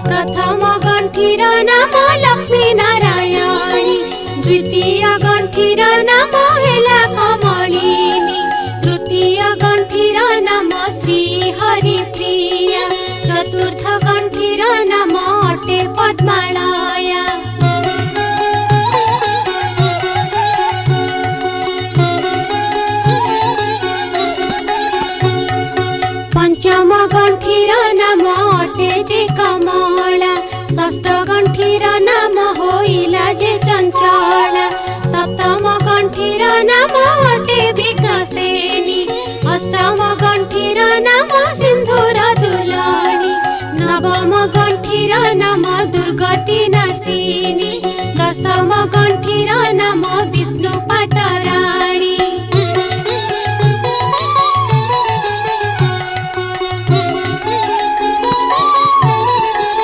प्रथम गंठीर नाम लक्ष्मी नारायणी, द्वितीय गंठीर नाम हेला कमलिनी, तृतीय गंठीर नाम श्री हरिप्रिया, चतुर्थ गंठीर नाम अटे पद्मालया। पंचम गंठीर नाम अटे जे कमला, षष्ठ गंठीर नाम होइला जे चंचला, सप्तम गंठीर नाम अटे विघ्नसेनी, अष्टम गंठीर नाम सिंधुर दुलाणी, नवम गंठीर नाम दुर्गति नाशिनी, दशम गंठीर नाम विष्णु पाटराणी।